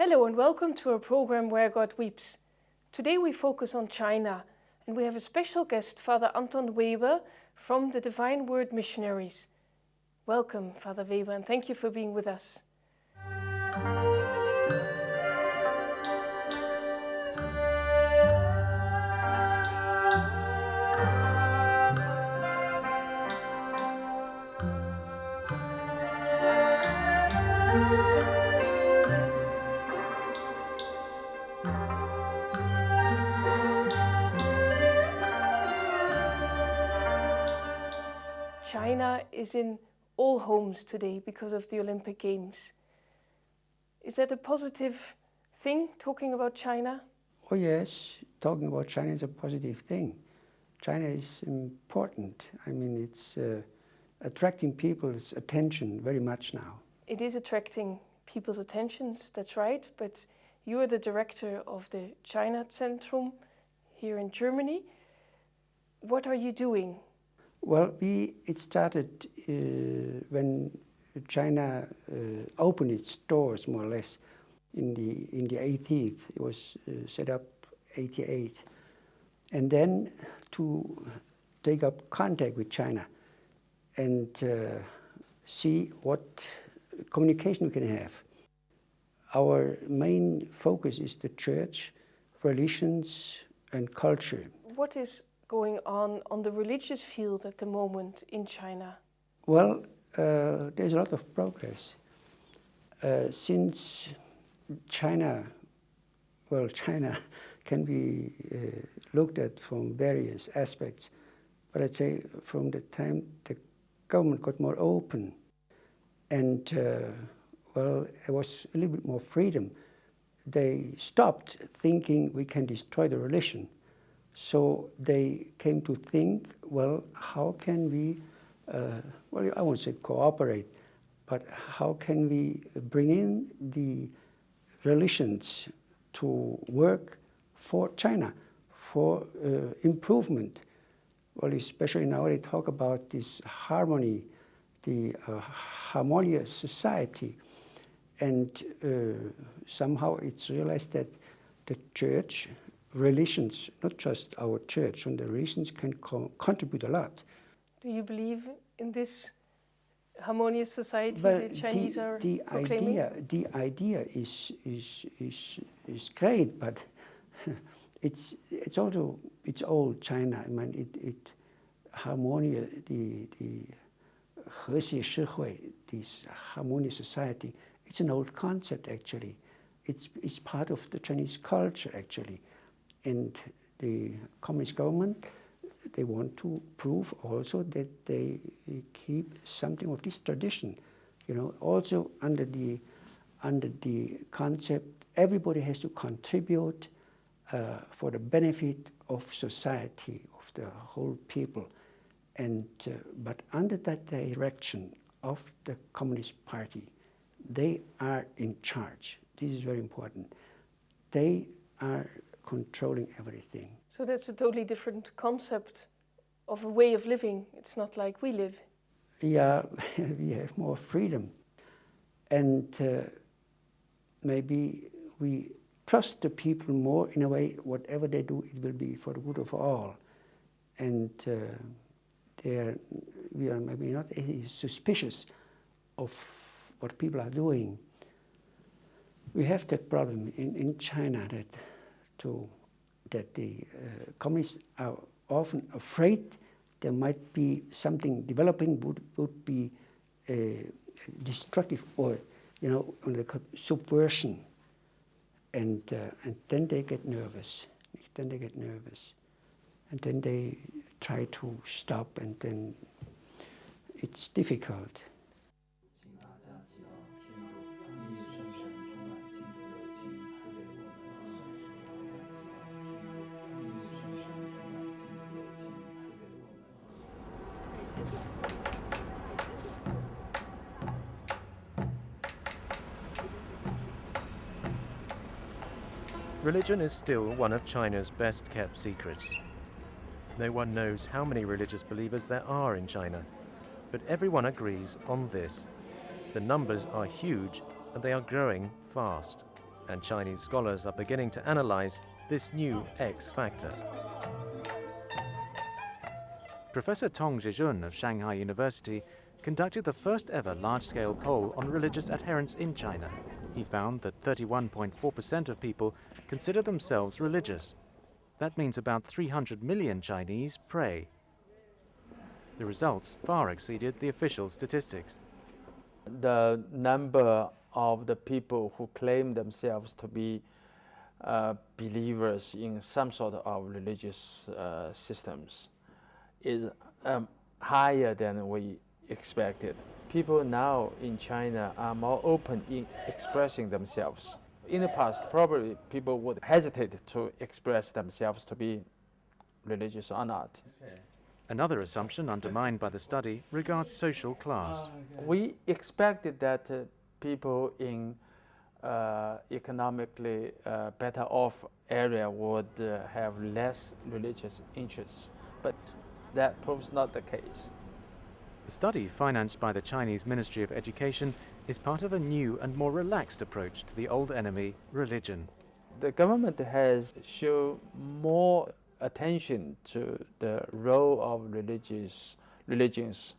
Hello and welcome to our program Where God Weeps. Today we focus on China and we have a special guest, Father Anton Weber from the Divine Word Missionaries. Welcome, Father Weber, and thank you for being with us. China is in all homes today because of the Olympic Games. Is that a positive thing, talking about China? Oh yes, talking about China is a positive thing. China is important. I mean, it's attracting people's attention very much now. It is attracting people's attentions, that's right, but you're the director of the China Zentrum here in Germany. What are you doing? Well, it started when China opened its doors, more or less, in the 80s. It was set up 88, and then to take up contact with China and see what communication we can have. Our main focus is the church, religions, and culture. What is going on the religious field at the moment in China? Well, there's a lot of progress. Since China can be looked at from various aspects, but I'd say from the time the government got more open and there was a little bit more freedom, they stopped thinking we can destroy the religion. So they came to think, well, how can we, I won't say cooperate, but how can we bring in the religions to work for China, for improvement? Well, especially now they talk about this harmony, the harmonious society. And somehow it's realized that the church, religions, not just our church, and the religions can contribute a lot. Do you believe in this harmonious society the Chinese are proclaiming? The idea is great, but it's old China. I mean, it harmonious, the 和谐社会, this harmonious society. It's an old concept actually. It's part of the Chinese culture actually. And the communist government, they want to prove also that they keep something of this tradition. You know, also under the concept, everybody has to contribute for the benefit of society, of the whole people. And but under that direction of the Communist Party, they are in charge. This is very important. They are controlling everything. So that's a totally different concept of a way of living. It's not like we live. Yeah, we have more freedom. And maybe we trust the people more in a way, whatever they do, it will be for the good of all. And we are maybe not suspicious of what people are doing. We have that problem in China that the communists are often afraid there might be something developing would be destructive or, you know, subversion, and then they get nervous. And then they try to stop, and then it's difficult. Religion is still one of China's best-kept secrets. No one knows how many religious believers there are in China, but everyone agrees on this. The numbers are huge and they are growing fast. and Chinese scholars are beginning to analyze this new X factor. Professor Tong Zhijun of Shanghai University conducted the first ever large-scale poll on religious adherence in China. He found that 31.4% of people consider themselves religious. That means about 300 million Chinese pray. The results far exceeded the official statistics. The number of the people who claim themselves to be believers in some sort of religious systems is higher than we expected. People now in China are more open in expressing themselves. In the past, probably people would hesitate to express themselves to be religious or not. Another assumption undermined by the study regards social class. We expected that people in economically better off area would have less religious interests, but that proves not the case. The study, financed by the Chinese Ministry of Education, is part of a new and more relaxed approach to the old enemy, religion. The government has shown more attention to the role of religions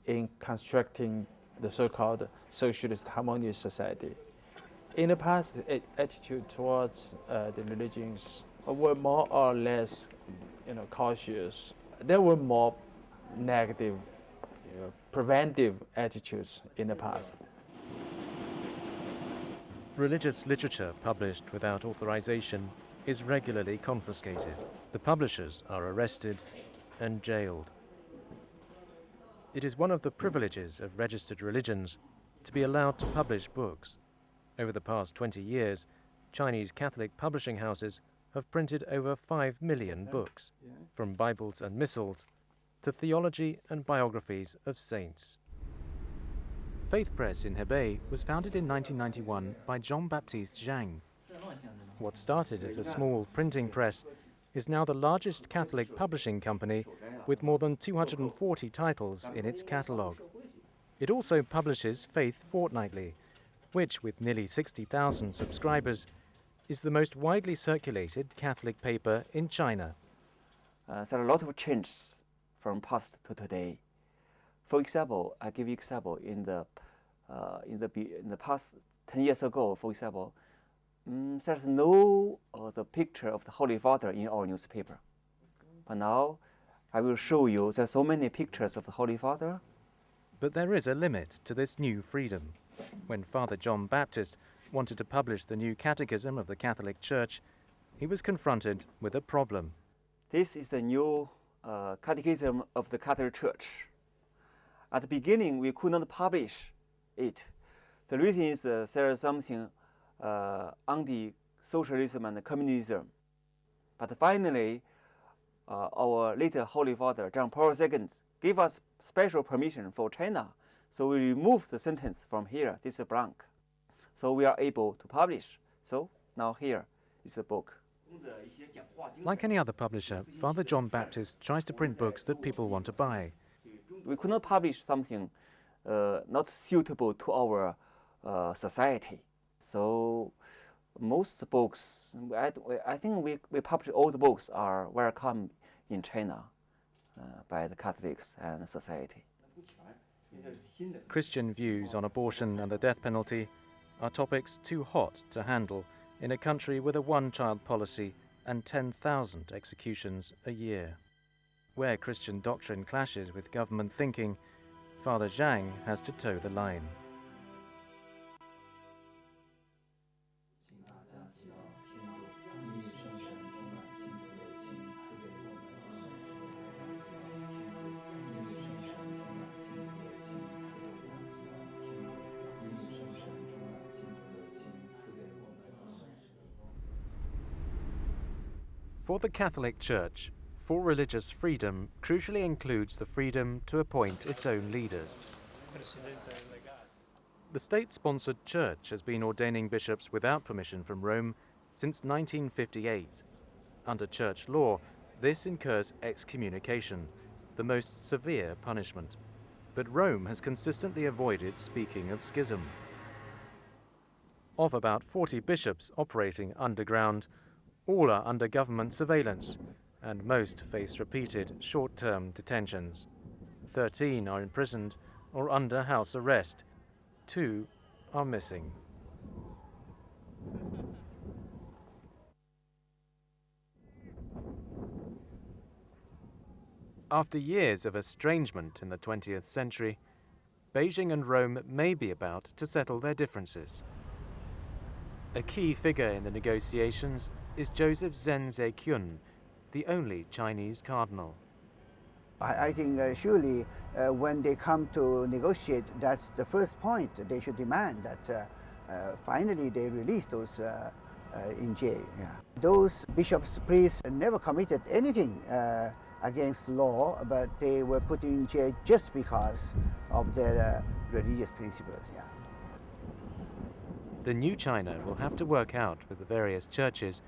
in constructing the so-called socialist harmonious society. In the past, attitude towards the religions were more or less, cautious. There were more negative, preventive attitudes in the past. Religious literature published without authorization is regularly confiscated. The publishers are arrested and jailed. It is one of the privileges of registered religions to be allowed to publish books. Over the past 20 years, Chinese Catholic publishing houses have printed over 5 million books, from Bibles and missals to theology and biographies of saints. Faith Press in Hebei was founded in 1991 by Jean-Baptiste Zhang. What started as a small printing press is now the largest Catholic publishing company with more than 240 titles in its catalogue. It also publishes Faith Fortnightly, which, with nearly 60,000 subscribers, is the most widely circulated Catholic paper in China. There are a lot of changes from past to today. For example, I give you example in the past 10 years ago. For example, there's no the picture of the Holy Father in our newspaper, but now I will show you there's so many pictures of the Holy Father. But there is a limit to this new freedom. When Father John Baptist wanted to publish the new Catechism of the Catholic Church, he was confronted with a problem. This is the new Catechism of the Catholic Church. At the beginning, we could not publish it. The reason is there is something anti-socialism and communism. But finally, our later Holy Father, John Paul II, gave us special permission for China. So we removed the sentence from here. This is blank. So we are able to publish. So now here is the book. Like any other publisher, Father John Baptist tries to print books that people want to buy. We could not publish something not suitable to our society. So most books, I think we publish all the books are welcome in China by the Catholics and society. Christian views on abortion and the death penalty are topics too hot to handle in a country with a one-child policy and 10,000 executions a year. Where Christian doctrine clashes with government thinking, Father Zhang has to toe the line. For the Catholic Church, full religious freedom crucially includes the freedom to appoint its own leaders. The state-sponsored church has been ordaining bishops without permission from Rome since 1958. Under church law, this incurs excommunication, the most severe punishment. But Rome has consistently avoided speaking of schism. Of about 40 bishops operating underground, all are under government surveillance, and most face repeated short-term detentions. 13 are imprisoned or under house arrest. 2 are missing. After years of estrangement in the 20th century, Beijing and Rome may be about to settle their differences. A key figure in the negotiations is Joseph Zhen-Zhe-Kyun, the only Chinese cardinal. I think surely when they come to negotiate, that's the first point they should demand, that finally they release those in jail. Yeah. Those bishops, priests never committed anything against law, but they were put in jail just because of their religious principles. Yeah. The new China will have to work out with the various churches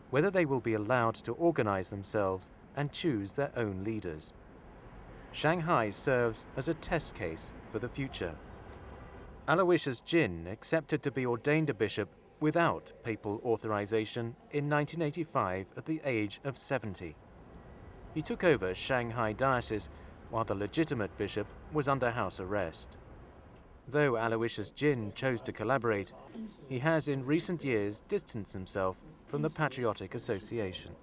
whether they will be allowed to organize themselves and choose their own leaders. Shanghai serves as a test case for the future. Aloysius Jin accepted to be ordained a bishop without papal authorization in 1985 at the age of 70. He took over Shanghai Diocese while the legitimate bishop was under house arrest. Though Aloysius Jin chose to collaborate, he has in recent years distanced himself from the Patriotic Association.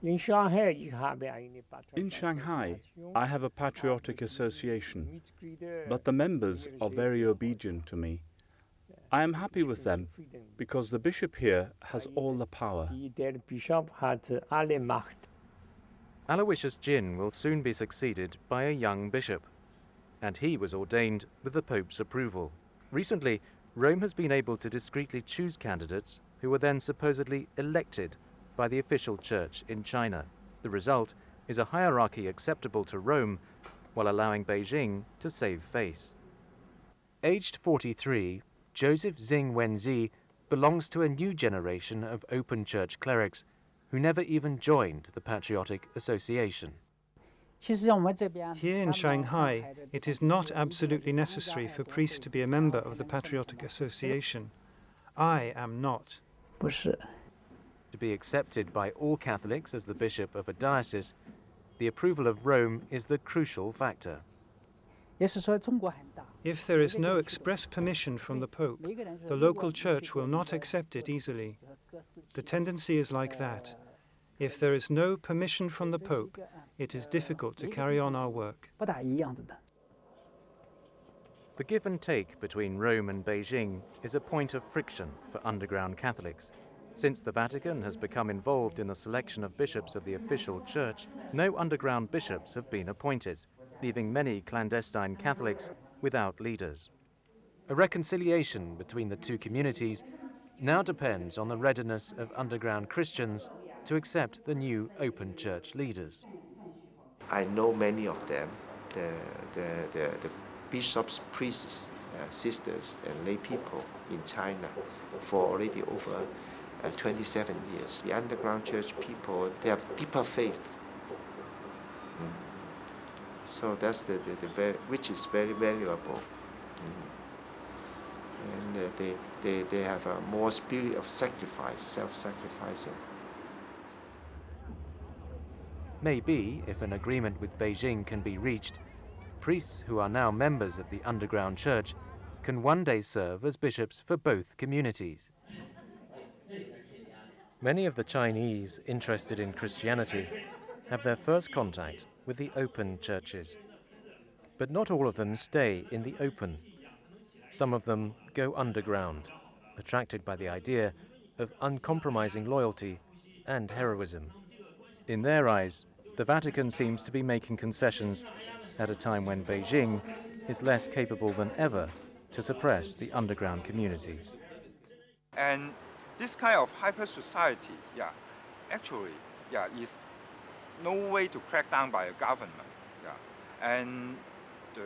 In Shanghai, I have a Patriotic Association, but the members are very obedient to me. I am happy with them because the bishop here has all the power. Aloysius Jin will soon be succeeded by a young bishop, and he was ordained with the Pope's approval. Recently, Rome has been able to discreetly choose candidates who were then supposedly elected by the official church in China. The result is a hierarchy acceptable to Rome while allowing Beijing to save face. Aged 43, Joseph Xing Wenzi belongs to a new generation of open church clerics who never even joined the Patriotic Association. Here in Shanghai, it is not absolutely necessary for priests to be a member of the Patriotic Association. I am not. To be accepted by all Catholics as the bishop of a diocese, the approval of Rome is the crucial factor. If there is no express permission from the Pope, the local church will not accept it easily. The tendency is like that. If there is no permission from the Pope, it is difficult to carry on our work. The give and take between Rome and Beijing is a point of friction for underground Catholics. Since the Vatican has become involved in the selection of bishops of the official church, no underground bishops have been appointed, leaving many clandestine Catholics without leaders. A reconciliation between the two communities now depends on the readiness of underground Christians to accept the new open church leaders. I know many of them, the bishops, priests, sisters, and lay people in China for already over 27 years. The underground church people, they have deeper faith. So that's which is very valuable. And they have a more spirit of sacrifice, self-sacrificing. Maybe, if an agreement with Beijing can be reached, priests who are now members of the underground church can one day serve as bishops for both communities. Many of the Chinese interested in Christianity have their first contact with the open churches. But not all of them stay in the open. Some of them go underground, attracted by the idea of uncompromising loyalty and heroism. In their eyes, the Vatican seems to be making concessions at a time when Beijing is less capable than ever to suppress the underground communities. And this kind of hyper society, actually, is no way to crack down by a government. And the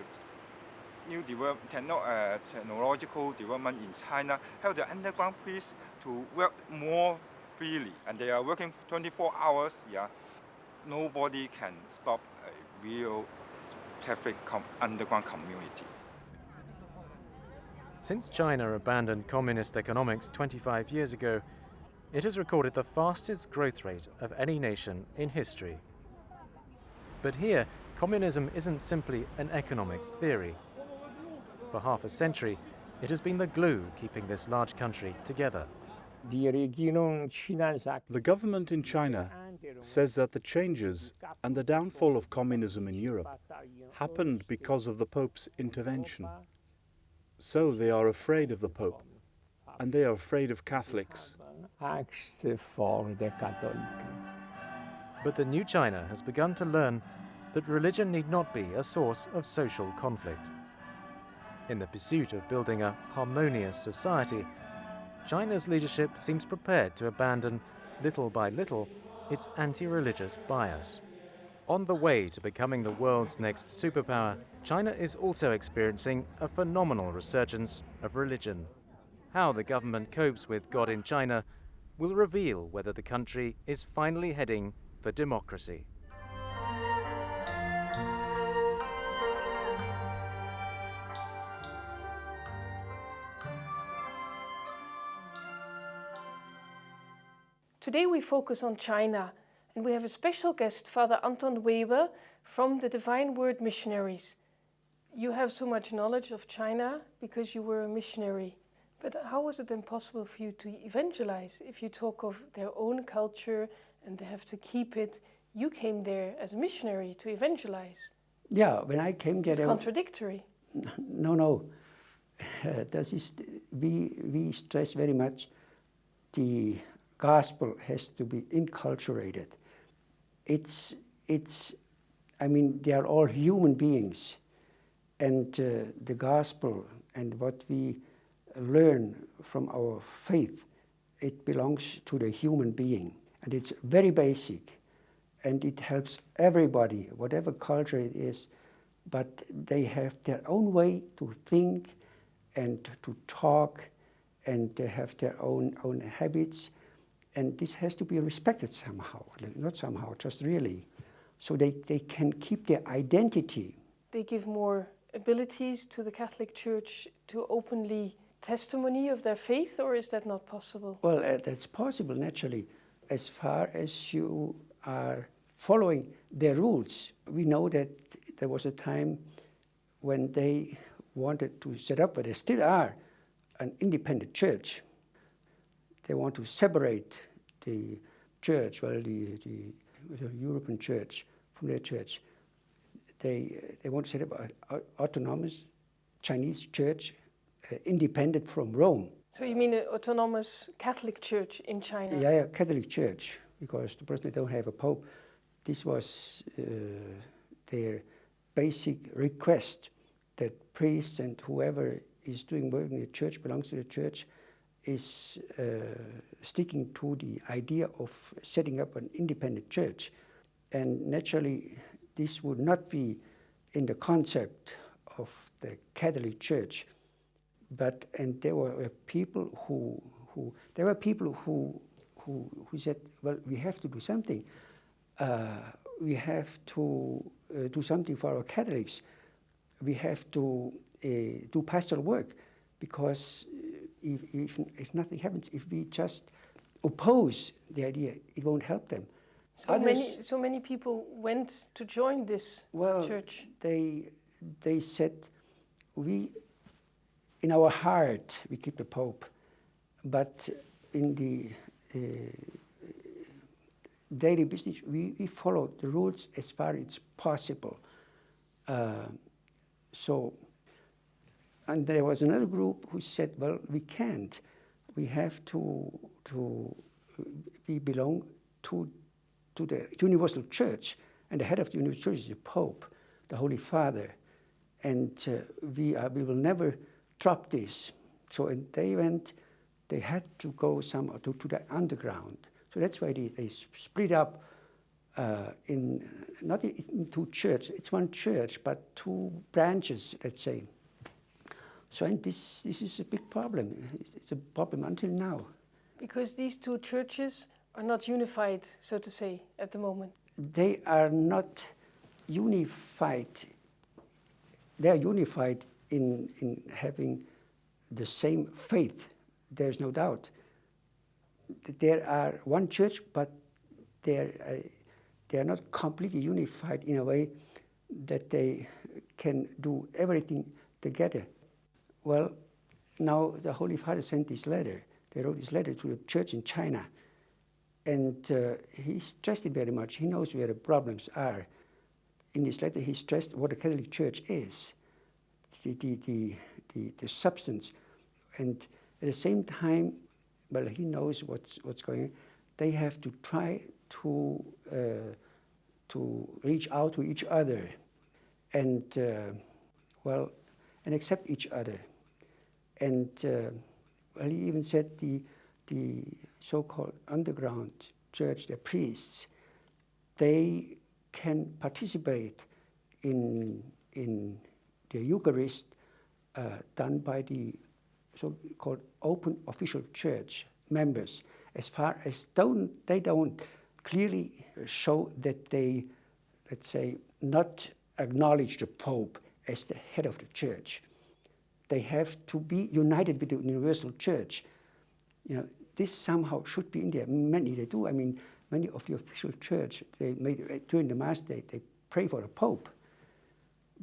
new technological development in China help the underground priests to work more freely, and they are working 24 hours. Nobody can stop a real Catholic underground community. Since China abandoned communist economics 25 years ago, it has recorded the fastest growth rate of any nation in history. But here, communism isn't simply an economic theory. For half a century, it has been the glue keeping this large country together. The government in China says that the changes and the downfall of communism in Europe happened because of the Pope's intervention. So they are afraid of the Pope, and they are afraid of Catholics. But the new China has begun to learn that religion need not be a source of social conflict. In the pursuit of building a harmonious society, China's leadership seems prepared to abandon, little by little, its anti-religious bias. On the way to becoming the world's next superpower, China is also experiencing a phenomenal resurgence of religion. How the government copes with God in China will reveal whether the country is finally heading for democracy. Today we focus on China, and we have a special guest, Father Anton Weber from the Divine Word Missionaries. You have so much knowledge of China because you were a missionary. But how was it then possible for you to evangelize? If you talk of their own culture and they have to keep it, you came there as a missionary to evangelize. Yeah, when I came there... It's contradictory. No. We stress very much the gospel has to be inculturated. They are all human beings, and the gospel and what we learn from our faith, it belongs to the human being, and it's very basic, and it helps everybody, whatever culture it is, but they have their own way to think and to talk, and they have their own habits. And this has to be respected somehow, not somehow, just really. So they can keep their identity. They give more abilities to the Catholic Church to openly testimony of their faith, or is that not possible? Well, that's possible, naturally, as far as you are following their rules. We know that there was a time when they wanted to set up, but they still are, an independent church. They want to separate the church, the European church, from their church. They want to set up an autonomous Chinese church, independent from Rome. So you mean an autonomous Catholic church in China? Yeah, Catholic church, because the person don't have a pope. This was their basic request, that priests and whoever is doing work in the church, belongs to the church, is sticking to the idea of setting up an independent church. And naturally, this would not be in the concept of the Catholic Church. And there were people who said, well, we have to do something. We have to do something for our Catholics. We have to do pastoral work, because if nothing happens, if we just oppose the idea, it won't help them. So many people went to join this church. They said, in our heart we keep the Pope, but in the daily business we follow the rules as far as possible. And there was another group who said, well, we can't. We have we belong to the Universal Church, and the head of the Universal Church is the Pope, the Holy Father, and we will never drop this. So and they had to go somehow to the underground. So that's why they split up not in two churches. It's one church, but two branches, let's say. So and this is a big problem. It's a problem until now. Because these two churches are not unified, so to say, at the moment. They are not unified. They are unified in having the same faith, there's no doubt. There are one church, but they are not completely unified in a way that they can do everything together. Well, now the Holy Father sent this letter. They wrote this letter to the church in China. And he stressed it very much. He knows where the problems are. In this letter, he stressed what the Catholic Church is, the substance. And at the same time, well, he knows what's going on. They have to try to reach out to each other and, and accept each other. And well, he even said the so-called underground church, the priests, they can participate in the Eucharist done by the so-called open official church members, as far as they don't clearly show that they, let's say, not acknowledge the Pope as the head of the church. They have to be united with the universal church. You know, this somehow should be in there. Many they do. I mean, many of the official church, during the Mass, they pray for the Pope.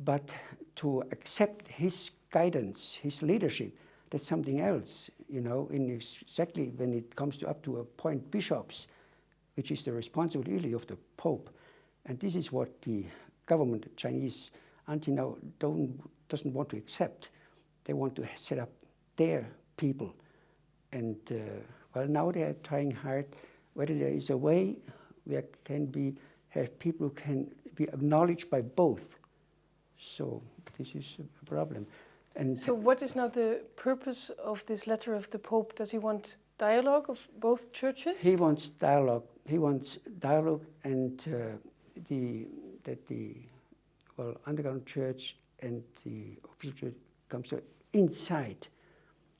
But to accept his guidance, his leadership, that's something else. You know, exactly when it comes to up to appoint bishops, which is the responsibility of the Pope. And this is what the government, the Chinese, until now doesn't want to accept. They want to set up their people. And well, now they are trying hard whether there is a way where have people who can be acknowledged by both. So this is a problem. And so what is now the purpose of this letter of the Pope? Does he want dialogue of both churches? He wants dialogue. He wants dialogue, and that the underground church and the official church comes inside.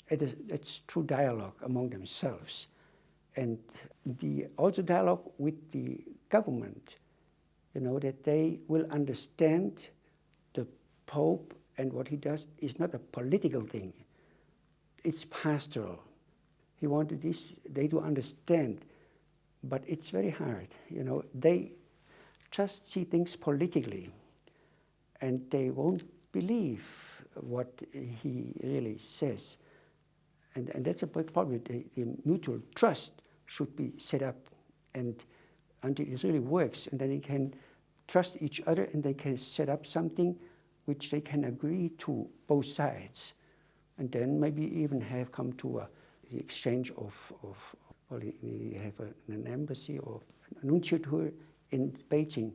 It's true dialogue among themselves, and also dialogue with the government. You know, that they will understand the Pope and what he does is not a political thing. It's pastoral. He wanted this. They do understand, but it's very hard. You know, they just see things politically, and they won't believe what he really says. And that's a big problem. The mutual trust should be set up, and until it really works, and then they can trust each other, and they can set up something which they can agree to, both sides, and then maybe even have come to the exchange of you have an embassy or an nunciature in Beijing,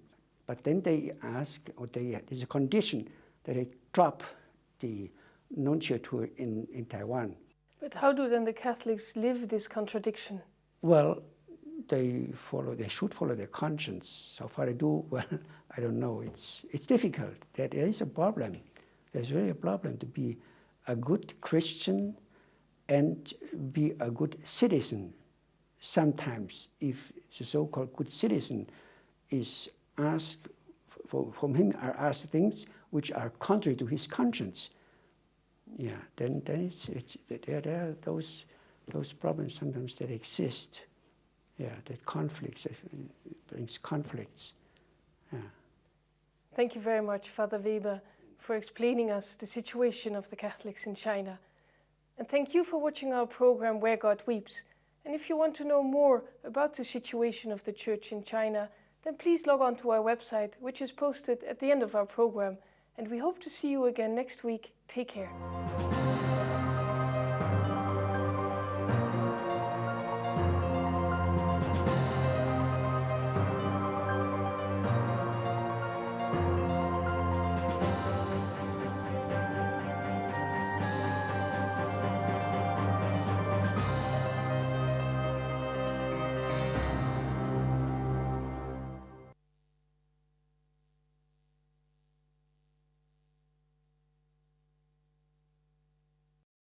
but then they ask, or there's a condition that they drop the nunciature in Taiwan. But how do then the Catholics live this contradiction? Well, they should follow their conscience. How far they do, well, I don't know. It's difficult. There is a problem. There's really a problem to be a good Christian and be a good citizen. Sometimes, if the so-called good citizen is asked, from him are asked things which are contrary to his conscience, yeah, then there are those problems sometimes that exist. Yeah, that conflicts, brings conflicts. Yeah. Thank you very much, Father Weber, for explaining us the situation of the Catholics in China. And thank you for watching our program Where God Weeps. And if you want to know more about the situation of the Church in China, then please log on to our website, which is posted at the end of our program. And we hope to see you again next week. Take care.